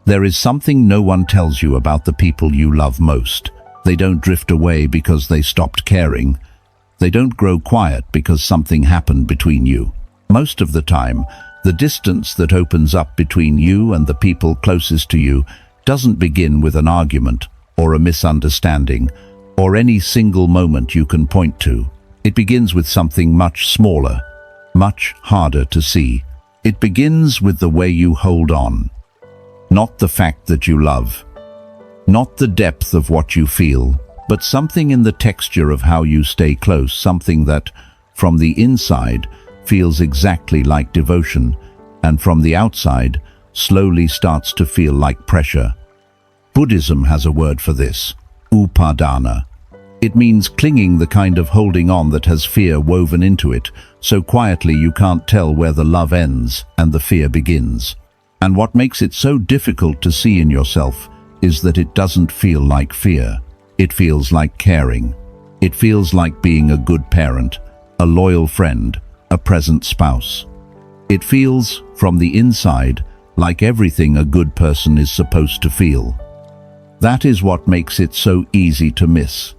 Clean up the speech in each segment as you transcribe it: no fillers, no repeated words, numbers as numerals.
There is something no one tells you about the people you love most. They don't drift away because they stopped caring. They don't grow quiet because something happened between you. Most of the time, the distance that opens up between you and the people closest to you doesn't begin with an argument or a misunderstanding or any single moment you can point to. It begins with something much smaller, much harder to see. It begins with the way you hold on. Not the fact that you love, not the depth of what you feel, but something in the texture of how you stay close, something that, from the inside, feels exactly like devotion, and from the outside, slowly starts to feel like pressure. Buddhism has a word for this, Upādāna. It means clinging, the kind of holding on that has fear woven into it, so quietly you can't tell where the love ends and the fear begins. And what makes it so difficult to see in yourself is that it doesn't feel like fear. It feels like caring. It feels like being a good parent, a loyal friend, a present spouse. It feels, from the inside, like everything a good person is supposed to feel. That is what makes it so easy to miss.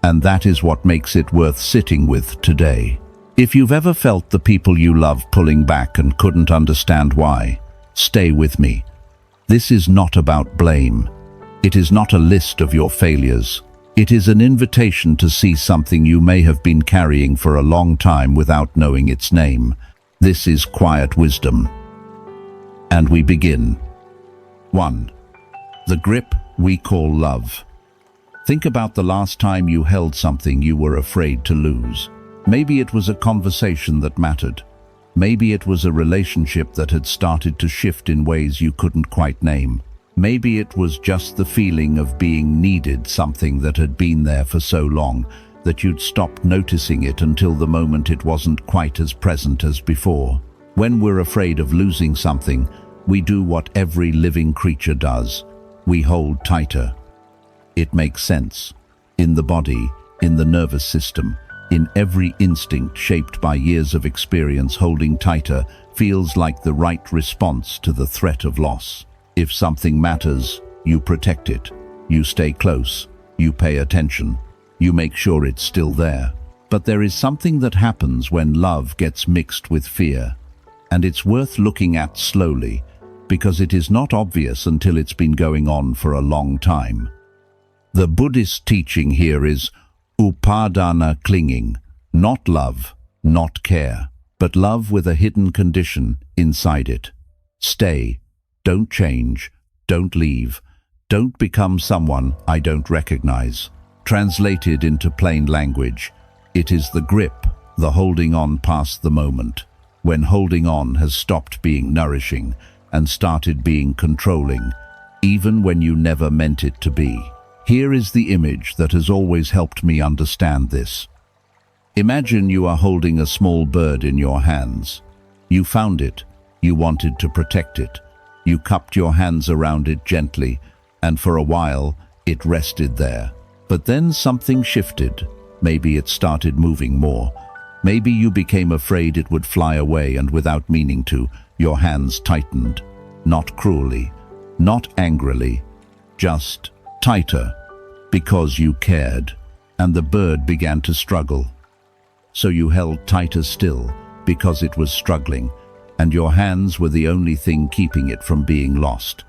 And that is what makes it worth sitting with today. If you've ever felt the people you love pulling back and couldn't understand why, stay with me. This is not about blame. It is not a list of your failures. It is an invitation to see something you may have been carrying for a long time without knowing its name. This is quiet wisdom. And we begin. 1. The grip we call love. Think about the last time you held something you were afraid to lose. Maybe it was a conversation that mattered. Maybe it was a relationship that had started to shift in ways you couldn't quite name. Maybe it was just the feeling of being needed, something that had been there for so long that you'd stopped noticing it until the moment it wasn't quite as present as before. When we're afraid of losing something, we do what every living creature does. We hold tighter. It makes sense. In the body, in the nervous system, in every instinct shaped by years of experience, holding tighter feels like the right response to the threat of loss. If something matters, you protect it. You stay close. You pay attention. You make sure it's still there. But there is something that happens when love gets mixed with fear. And it's worth looking at slowly, because it is not obvious until it's been going on for a long time. The Buddhist teaching here is Upādāna, clinging, not love, not care, but love with a hidden condition inside it. Stay, don't change, don't leave, don't become someone I don't recognize. Translated into plain language, it is the grip, the holding on past the moment, when holding on has stopped being nourishing and started being controlling, even when you never meant it to be. Here is the image that has always helped me understand this. Imagine you are holding a small bird in your hands. You found it, you wanted to protect it. You cupped your hands around it gently, and for a while it rested there. But then something shifted. Maybe it started moving more. Maybe you became afraid it would fly away, and without meaning to, your hands tightened. Not cruelly, not angrily, just tighter, because you cared, and the bird began to struggle. So you held tighter still, because it was struggling, and your hands were the only thing keeping it from being lost.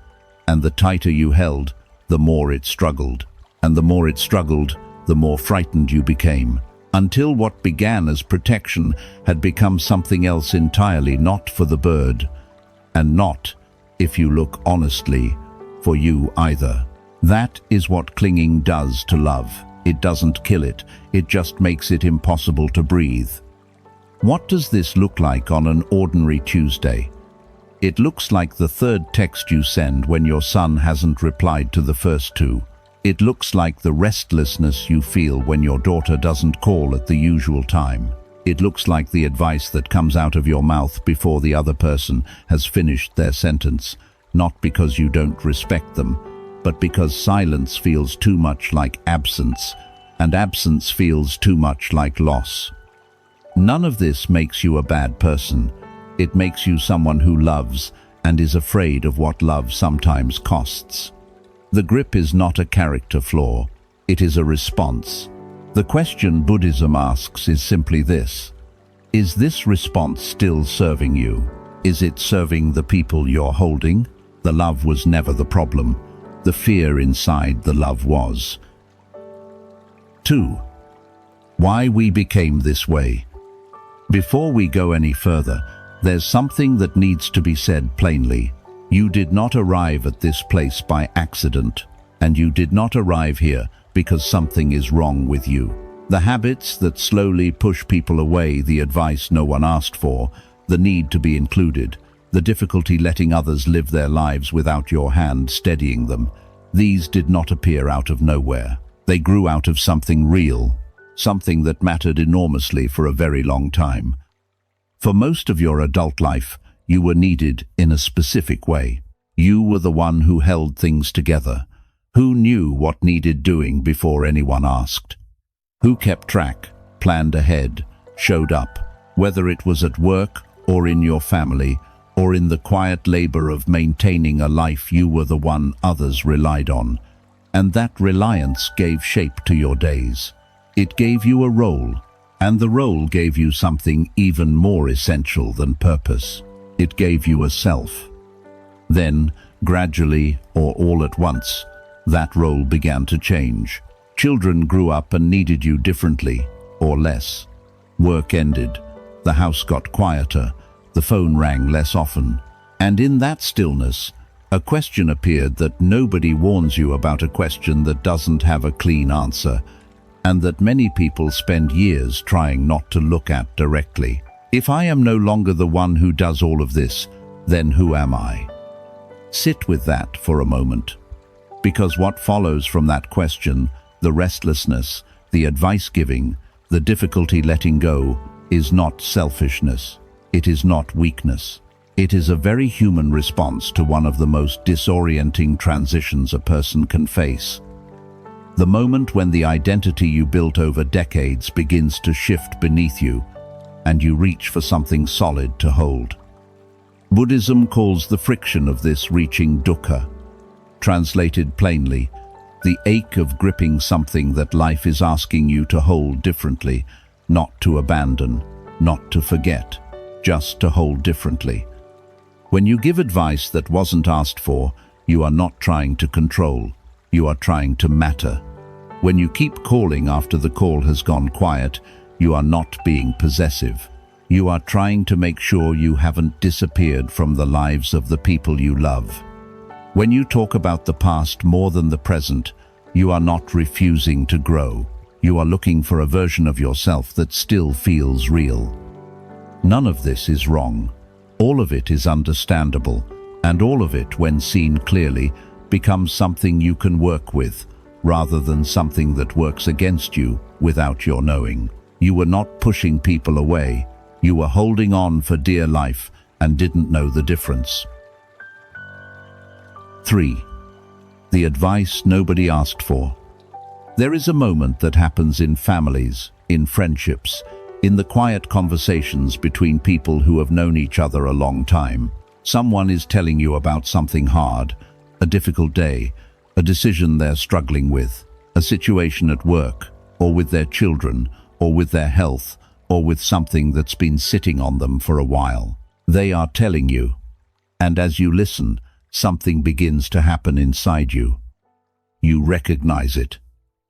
And the tighter you held, the more it struggled, and the more it struggled, the more frightened you became, until what began as protection had become something else entirely, not for the bird, and not, if you look honestly, for you either. That is what clinging does to love. It doesn't kill it, it just makes it impossible to breathe. What does this look like on an ordinary Tuesday? It looks like the third text you send when your son hasn't replied to the first two. It looks like the restlessness you feel when your daughter doesn't call at the usual time. It looks like the advice that comes out of your mouth before the other person has finished their sentence, not because you don't respect them, but because silence feels too much like absence, and absence feels too much like loss. None of this makes you a bad person. It makes you someone who loves, and is afraid of what love sometimes costs. The grip is not a character flaw, it is a response. The question Buddhism asks is simply this: is this response still serving you? Is it serving the people you're holding? The love was never the problem. The fear inside the love was. 2. Why we became this way. Before we go any further, there's something that needs to be said plainly. You did not arrive at this place by accident, and you did not arrive here because something is wrong with you. The habits that slowly push people away, the advice no one asked for, the need to be included, the difficulty letting others live their lives without your hand steadying them, these did not appear out of nowhere. They grew out of something real, something that mattered enormously for a very long time. For most of your adult life, you were needed in a specific way. You were the one who held things together, who knew what needed doing before anyone asked, who kept track, planned ahead, showed up, whether it was at work or in your family, or in the quiet labor of maintaining a life. You were the one others relied on, and that reliance gave shape to your days. It gave you a role, and the role gave you something even more essential than purpose. It gave you a self. Then, gradually, or all at once, that role began to change. Children grew up and needed you differently, or less. Work ended. The house got quieter. The phone rang less often. And in that stillness, a question appeared that nobody warns you about, a question that doesn't have a clean answer, and that many people spend years trying not to look at directly. If I am no longer the one who does all of this, then who am I? Sit with that for a moment, because what follows from that question, the restlessness, the advice giving, the difficulty letting go, is not selfishness. It is not weakness. It is a very human response to one of the most disorienting transitions a person can face. The moment when the identity you built over decades begins to shift beneath you, and you reach for something solid to hold. Buddhism calls the friction of this reaching dukkha. Translated plainly, the ache of gripping something that life is asking you to hold differently, not to abandon, not to forget, just to hold differently. When you give advice that wasn't asked for, you are not trying to control, you are trying to matter. When you keep calling after the call has gone quiet, you are not being possessive. You are trying to make sure you haven't disappeared from the lives of the people you love. When you talk about the past more than the present, you are not refusing to grow. You are looking for a version of yourself that still feels real. None of this is wrong. All of it is understandable, and all of it, when seen clearly, becomes something you can work with, rather than something that works against you without your knowing. You were not pushing people away. You were holding on for dear life and didn't know the difference. 3. The advice nobody asked for. There is a moment that happens in families, in friendships, in the quiet conversations between people who have known each other a long time. Someone is telling you about something hard, a difficult day, a decision they're struggling with, a situation at work, or with their children, or with their health, or with something that's been sitting on them for a while. They are telling you, and as you listen, something begins to happen inside you. You recognize it.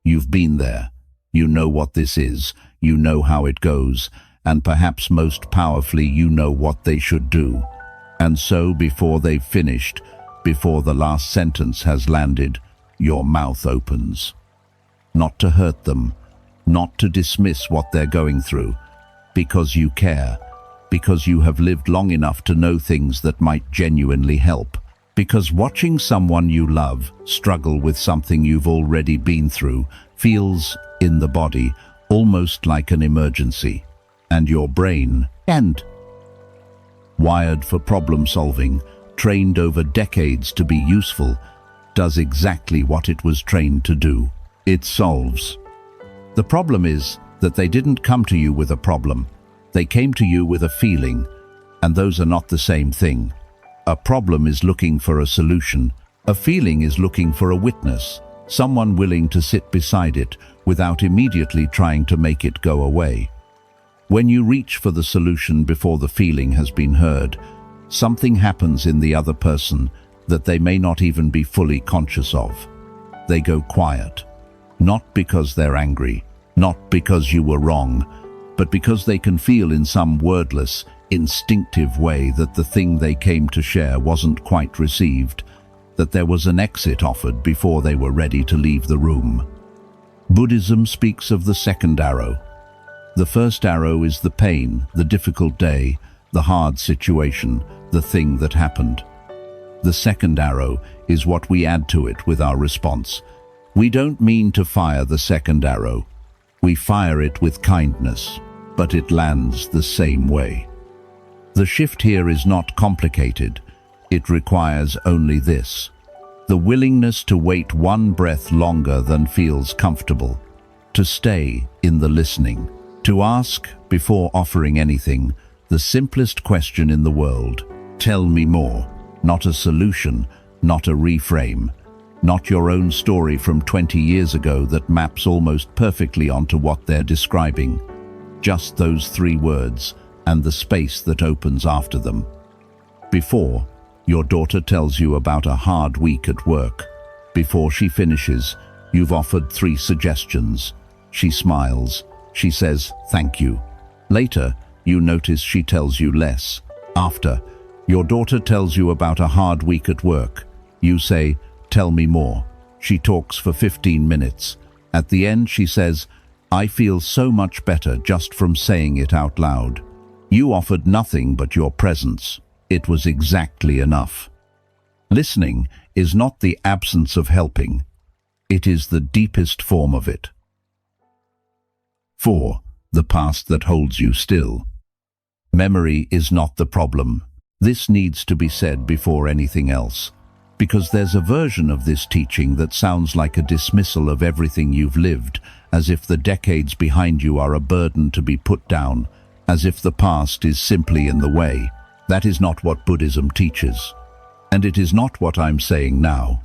You've been there. You know what this is. You know how it goes. And perhaps most powerfully, you know what they should do. And so before they've finished, before the last sentence has landed, your mouth opens. Not to hurt them, not to dismiss what they're going through, because you care, because you have lived long enough to know things that might genuinely help. Because watching someone you love struggle with something you've already been through feels, in the body, almost like an emergency. And your brain, wired for problem solving, trained over decades to be useful, does exactly what it was trained to do. It solves. The problem is that they didn't come to you with a problem. They came to you with a feeling, and those are not the same thing. A problem is looking for a solution. A feeling is looking for a witness, someone willing to sit beside it without immediately trying to make it go away. When you reach for the solution before the feeling has been heard, something happens in the other person that they may not even be fully conscious of. They go quiet, not because they're angry, not because you were wrong, but because they can feel in some wordless, instinctive way that the thing they came to share wasn't quite received, that there was an exit offered before they were ready to leave the room. Buddhism speaks of the second arrow. The first arrow is the pain, the difficult day, the hard situation, the thing that happened. The second arrow is what we add to it with our response. We don't mean to fire the second arrow. We fire it with kindness, but it lands the same way. The shift here is not complicated. It requires only this: the willingness to wait one breath longer than feels comfortable, to stay in the listening, to ask, before offering anything, the simplest question in the world: tell me more. Not a solution, not a reframe, not your own story from 20 years ago that maps almost perfectly onto what they're describing. Just those 3 words, and the space that opens after them. Before, your daughter tells you about a hard week at work. Before she finishes, you've offered 3 suggestions. She smiles. She says, "Thank you." Later, you notice she tells you less. After, your daughter tells you about a hard week at work. You say, "Tell me more." She talks for 15 minutes. At the end, she says, "I feel so much better just from saying it out loud." You offered nothing but your presence. It was exactly enough. Listening is not the absence of helping. It is the deepest form of it. 4. The past that holds you still. Memory is not the problem. This needs to be said before anything else, because there's a version of this teaching that sounds like a dismissal of everything you've lived, as if the decades behind you are a burden to be put down, as if the past is simply in the way. That is not what Buddhism teaches, and it is not what I'm saying now.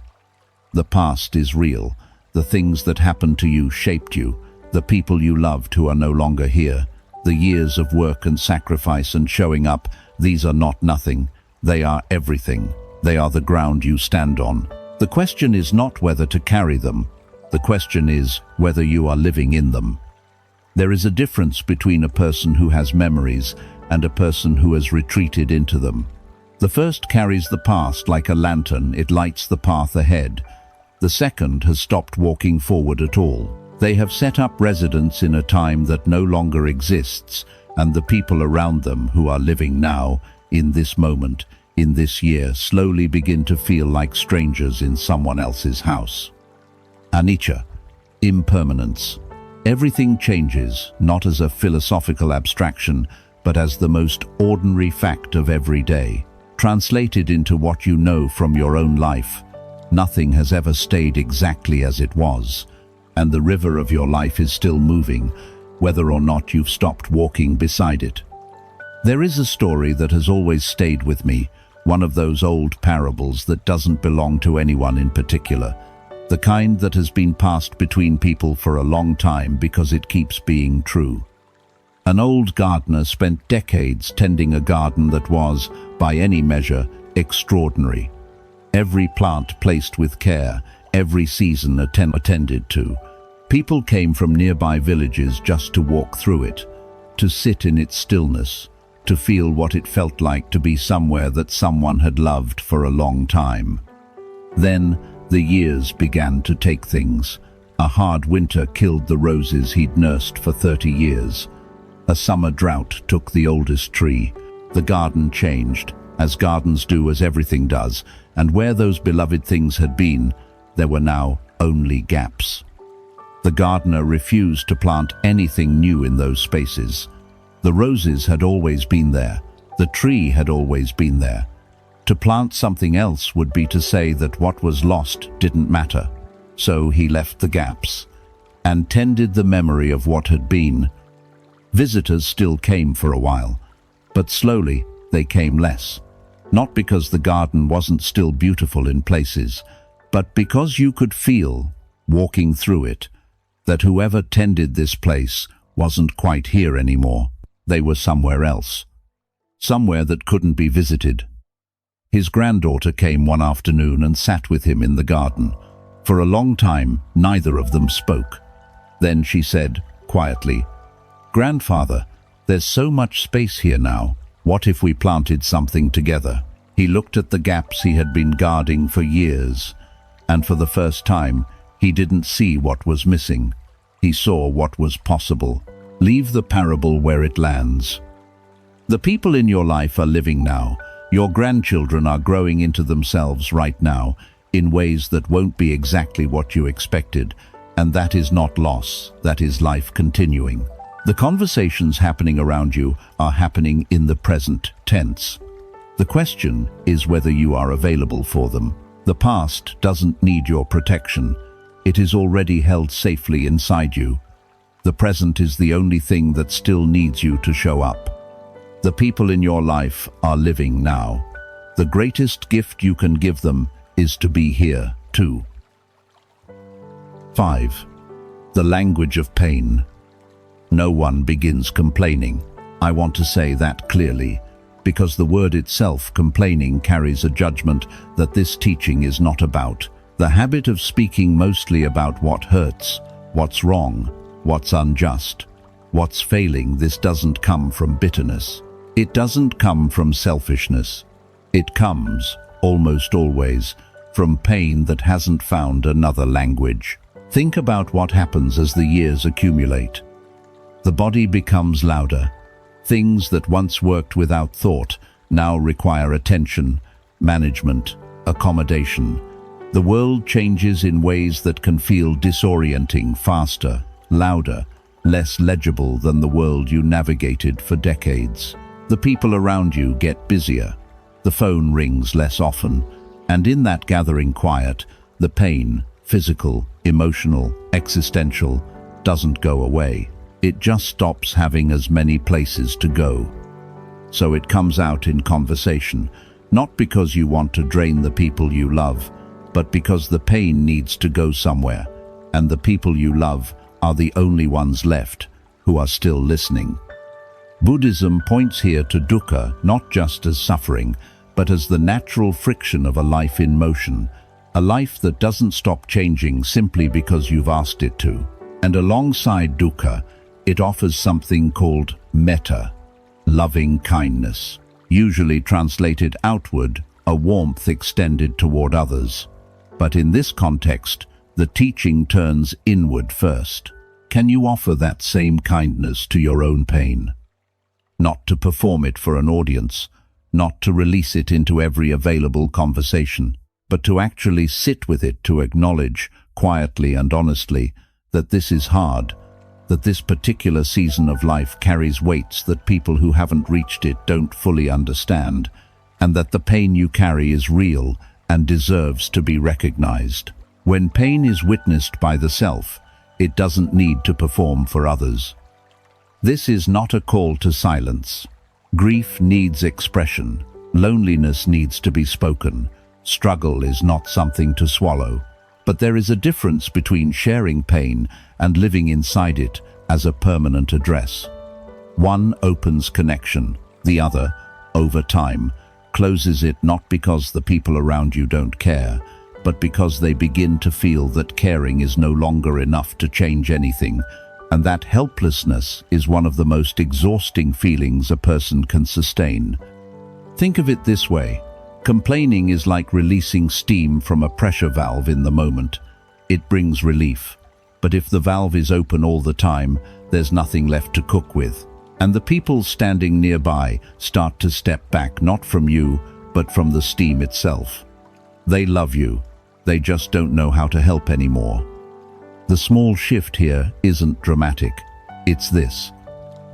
The past is real. The things that happened to you shaped you. The people you loved who are no longer here. The years of work and sacrifice and showing up, these are not nothing. They are everything. They are the ground you stand on. The question is not whether to carry them. The question is whether you are living in them. There is a difference between a person who has memories and a person who has retreated into them. The first carries the past like a lantern. It lights the path ahead. The second has stopped walking forward at all. They have set up residence in a time that no longer exists, and the people around them who are living now, in this moment, in this year, slowly begin to feel like strangers in someone else's house. Anicca, impermanence. Everything changes, not as a philosophical abstraction, but as the most ordinary fact of every day. Translated into what you know from your own life, nothing has ever stayed exactly as it was, and the river of your life is still moving, whether or not you've stopped walking beside it. There is a story that has always stayed with me, one of those old parables that doesn't belong to anyone in particular, the kind that has been passed between people for a long time because it keeps being true. An old gardener spent decades tending a garden that was, by any measure, extraordinary. Every plant placed with care, every season attended to. People came from nearby villages just to walk through it, to sit in its stillness, to feel what it felt like to be somewhere that someone had loved for a long time. Then, the years began to take things. A hard winter killed the roses he'd nursed for 30 years. A summer drought took the oldest tree. The garden changed, as gardens do, as everything does, and where those beloved things had been, there were now only gaps. The gardener refused to plant anything new in those spaces. The roses had always been there. The tree had always been there. To plant something else would be to say that what was lost didn't matter. So he left the gaps and tended the memory of what had been. Visitors still came for a while, but slowly they came less. Not because the garden wasn't still beautiful in places, but because you could feel, walking through it, that whoever tended this place wasn't quite here anymore. They were somewhere else. Somewhere that couldn't be visited. His granddaughter came one afternoon and sat with him in the garden. For a long time, neither of them spoke. Then she said, quietly, "Grandfather, there's so much space here now. What if we planted something together?" He looked at the gaps he had been guarding for years, and for the first time, he didn't see what was missing. He saw what was possible. Leave the parable where it lands. The people in your life are living now. Your grandchildren are growing into themselves right now in ways that won't be exactly what you expected, and that is not loss, that is life continuing. The conversations happening around you are happening in the present tense. The question is whether you are available for them. The past doesn't need your protection. It is already held safely inside you. The present is the only thing that still needs you to show up. The people in your life are living now. The greatest gift you can give them is to be here too. 5. The language of pain. No one begins complaining. I want to say that clearly, because the word itself, complaining, carries a judgment that this teaching is not about. The habit of speaking mostly about what hurts, what's wrong, what's unjust, what's failing. This doesn't come from bitterness. It doesn't come from selfishness. It comes, almost always, from pain that hasn't found another language. Think about what happens as the years accumulate. The body becomes louder. Things that once worked without thought now require attention, management, accommodation. The world changes in ways that can feel disorienting, faster, louder, less legible than the world you navigated for decades. The people around you get busier. The phone rings less often, and in that gathering quiet, the pain, physical, emotional, existential, doesn't go away. It just stops having as many places to go. So it comes out in conversation, not because you want to drain the people you love, but because the pain needs to go somewhere, and the people you love are the only ones left who are still listening. Buddhism points here to dukkha not just as suffering, but as the natural friction of a life in motion, a life that doesn't stop changing simply because you've asked it to. And alongside dukkha, it offers something called metta, loving kindness, usually translated outward, a warmth extended toward others. But in this context, the teaching turns inward first. Can you offer that same kindness to your own pain? Not to perform it for an audience, not to release it into every available conversation, but to actually sit with it, to acknowledge, quietly and honestly, that this is hard, that this particular season of life carries weights that people who haven't reached it don't fully understand, and that the pain you carry is real and deserves to be recognized. When pain is witnessed by the self, it doesn't need to perform for others. This is not a call to silence. Grief needs expression. Loneliness needs to be spoken. Struggle is not something to swallow. But there is a difference between sharing pain and living inside it as a permanent address. One opens connection, the other, over time, closes it not because the people around you don't care, but because they begin to feel that caring is no longer enough to change anything, and that helplessness is one of the most exhausting feelings a person can sustain. Think of it this way. Complaining is like releasing steam from a pressure valve in the moment. It brings relief. But if the valve is open all the time, there's nothing left to cook with. And the people standing nearby start to step back, not from you, but from the steam itself. They love you. They just don't know how to help anymore. The small shift here isn't dramatic. It's this.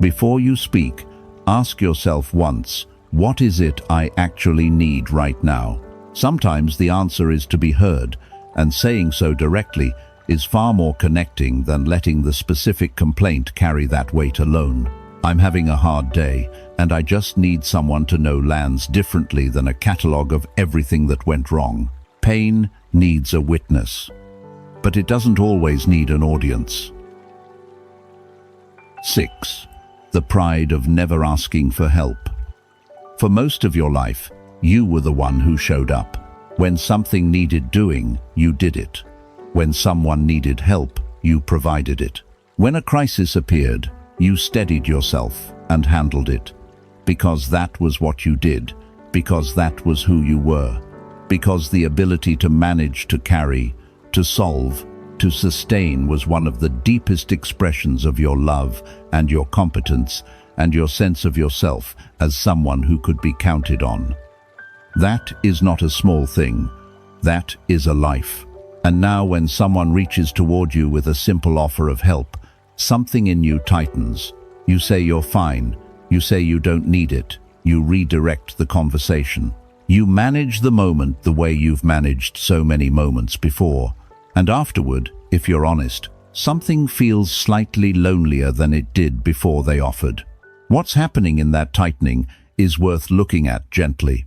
Before you speak, ask yourself once, what is it I actually need right now? Sometimes the answer is to be heard, and saying so directly is far more connecting than letting the specific complaint carry that weight alone. I'm having a hard day, and I just need someone to know lands differently than a catalogue of everything that went wrong. Pain needs a witness, but it doesn't always need an audience. 6. The pride of never asking for help. For most of your life, you were the one who showed up. When something needed doing, you did it. When someone needed help, you provided it. When a crisis appeared, you steadied yourself and handled it. Because that was what you did, because that was who you were, because the ability to manage, to carry, to solve, to sustain was one of the deepest expressions of your love and your competence and your sense of yourself as someone who could be counted on. That is not a small thing. That is a life. And now when someone reaches toward you with a simple offer of help, something in you tightens. You say you're fine. You say you don't need it. You redirect the conversation. You manage the moment the way you've managed so many moments before. And afterward, if you're honest, something feels slightly lonelier than it did before they offered. What's happening in that tightening is worth looking at gently.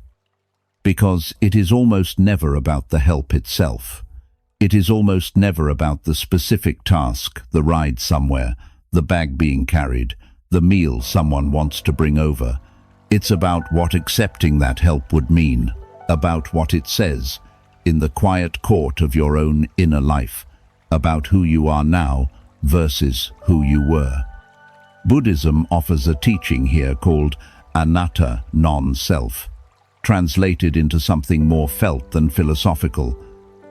Because it is almost never about the help itself. It is almost never about the specific task, the ride somewhere, the bag being carried, the meal someone wants to bring over. It's about what accepting that help would mean, about what it says in the quiet court of your own inner life, about who you are now versus who you were. Buddhism offers a teaching here called Anatta, non-self, translated into something more felt than philosophical.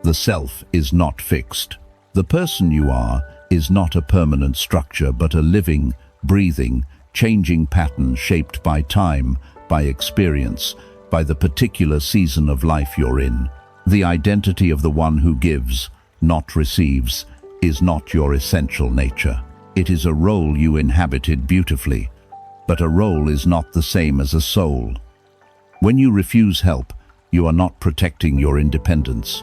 The self is not fixed. The person you are is not a permanent structure, but a living, breathing, changing pattern shaped by time, by experience, by the particular season of life you're in. The identity of the one who gives, not receives, is not your essential nature. It is a role you inhabited beautifully, but a role is not the same as a soul. When you refuse help, you are not protecting your independence.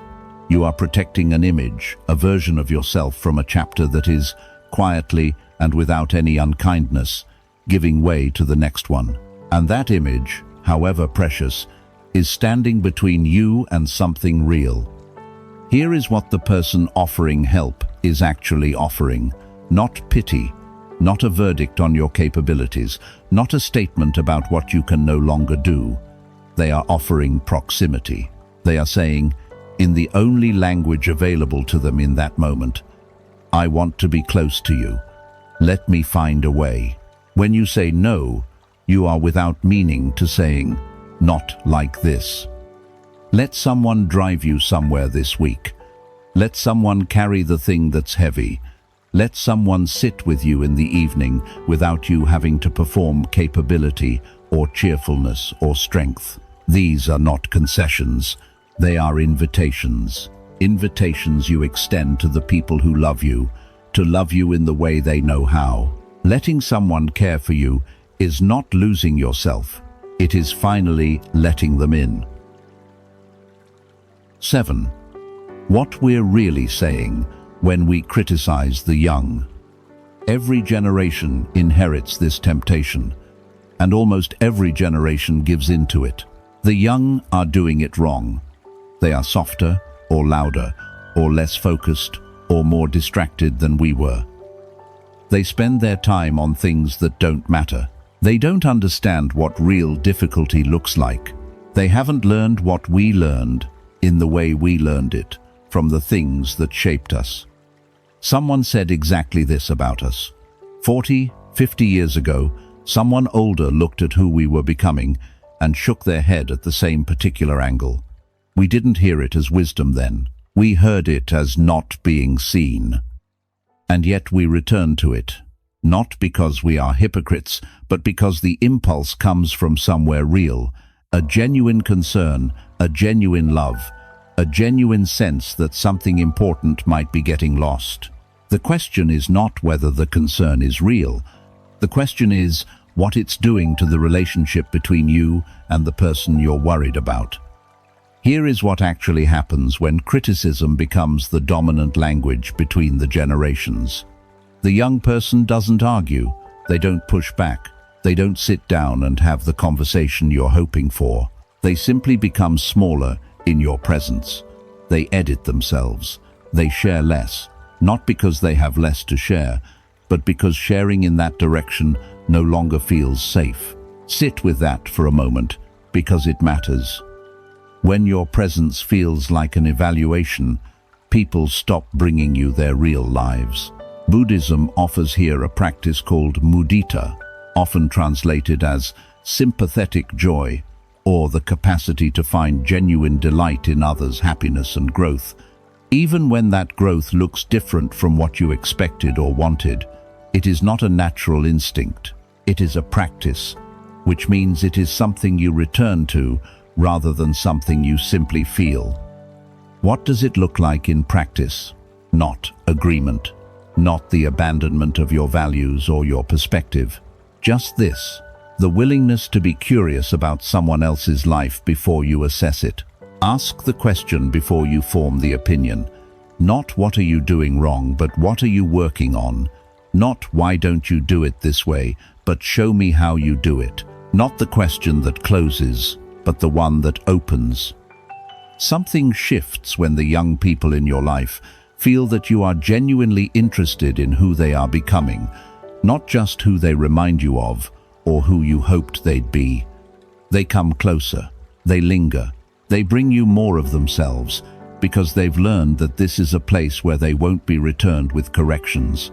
You are protecting an image, a version of yourself from a chapter that is, quietly and without any unkindness, giving way to the next one. And that image, however precious, is standing between you and something real. Here is what the person offering help is actually offering. Not pity, not a verdict on your capabilities, not a statement about what you can no longer do. They are offering proximity. They are saying, in the only language available to them in that moment, I want to be close to you. Let me find a way. When you say no, you are without meaning to saying, not like this. Let someone drive you somewhere this week. Let someone carry the thing that's heavy. Let someone sit with you in the evening without you having to perform capability or cheerfulness or strength. These are not concessions. They are invitations. Invitations you extend to the people who love you, to love you in the way they know how. Letting someone care for you is not losing yourself. It is finally letting them in. 7. What we're really saying when we criticize the young. Every generation inherits this temptation, and almost every generation gives into it. The young are doing it wrong. They are softer, or louder, or less focused, or more distracted than we were. They spend their time on things that don't matter. They don't understand what real difficulty looks like. They haven't learned what we learned in the way we learned it, from the things that shaped us. Someone said exactly this about us. 40, 50 years ago, someone older looked at who we were becoming and shook their head at the same particular angle. We didn't hear it as wisdom then. We heard it as not being seen. And yet we return to it, not because we are hypocrites, but because the impulse comes from somewhere real, a genuine concern, a genuine love, a genuine sense that something important might be getting lost. The question is not whether the concern is real. The question is what it's doing to the relationship between you and the person you're worried about. Here is what actually happens when criticism becomes the dominant language between the generations. The young person doesn't argue. They don't push back. They don't sit down and have the conversation you're hoping for. They simply become smaller in your presence. They edit themselves. They share less, not because they have less to share, but because sharing in that direction no longer feels safe. Sit with that for a moment, because it matters. When your presence feels like an evaluation, people stop bringing you their real lives. Buddhism offers here a practice called Mudita, often translated as sympathetic joy, or the capacity to find genuine delight in others' happiness and growth, even when that growth looks different from what you expected or wanted. It is not a natural instinct. It is a practice, which means it is something you return to rather than something you simply feel. What does it look like in practice? Not agreement, not the abandonment of your values or your perspective. Just this, the willingness to be curious about someone else's life before you assess it. Ask the question before you form the opinion. Not what are you doing wrong, but what are you working on? Not why don't you do it this way, but show me how you do it. Not the question that closes, but the one that opens. Something shifts when the young people in your life feel that you are genuinely interested in who they are becoming, not just who they remind you of or who you hoped they'd be. They come closer, they linger, they bring you more of themselves, because they've learned that this is a place where they won't be returned with corrections.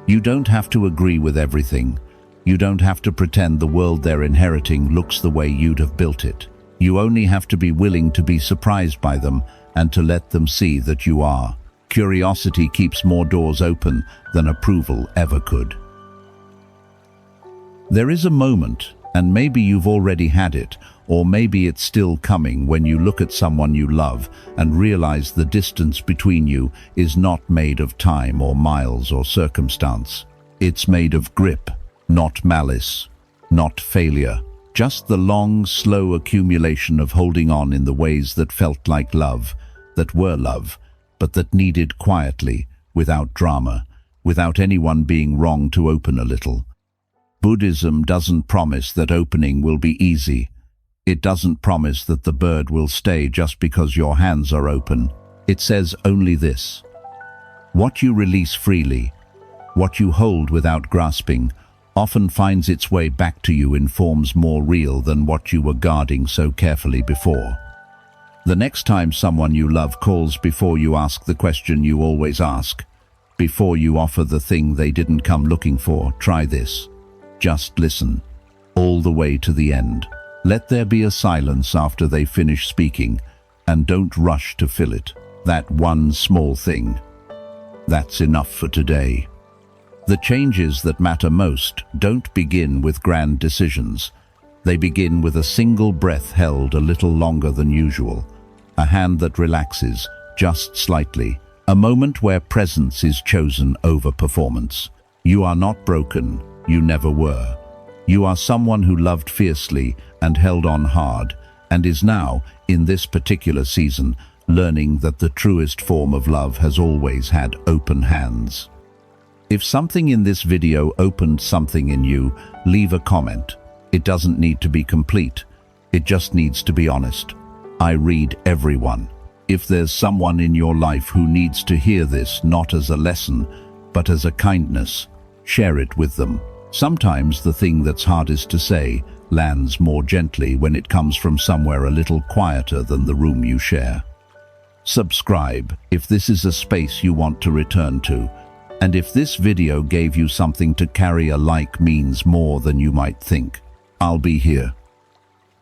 You don't have to agree with everything. You don't have to pretend the world they're inheriting looks the way you'd have built it. You only have to be willing to be surprised by them and to let them see that you are. Curiosity keeps more doors open than approval ever could. There is a moment, and maybe you've already had it, or maybe it's still coming, when you look at someone you love and realize the distance between you is not made of time or miles or circumstance. It's made of grip, not malice, not failure. Just the long, slow accumulation of holding on in the ways that felt like love, that were love, but that needed quietly, without drama, without anyone being wrong to open a little. Buddhism doesn't promise that opening will be easy. It doesn't promise that the bird will stay just because your hands are open. It says only this: what you release freely, what you hold without grasping, often finds its way back to you in forms more real than what you were guarding so carefully before. The next time someone you love calls, before you ask the question you always ask, before you offer the thing they didn't come looking for, try this. Just listen, all the way to the end. Let there be a silence after they finish speaking, and don't rush to fill it. That one small thing. That's enough for today. The changes that matter most don't begin with grand decisions. They begin with a single breath held a little longer than usual, a hand that relaxes just slightly, a moment where presence is chosen over performance. You are not broken. You never were. You are someone who loved fiercely and held on hard, and is now, in this particular season, learning that the truest form of love has always had open hands. If something in this video opened something in you, leave a comment. It doesn't need to be complete. It just needs to be honest. I read everyone. If there's someone in your life who needs to hear this, not as a lesson, but as a kindness, share it with them. Sometimes the thing that's hardest to say lands more gently when it comes from somewhere a little quieter than the room you share. Subscribe if this is a space you want to return to, and if this video gave you something to carry, a like means more than you might think. I'll be here.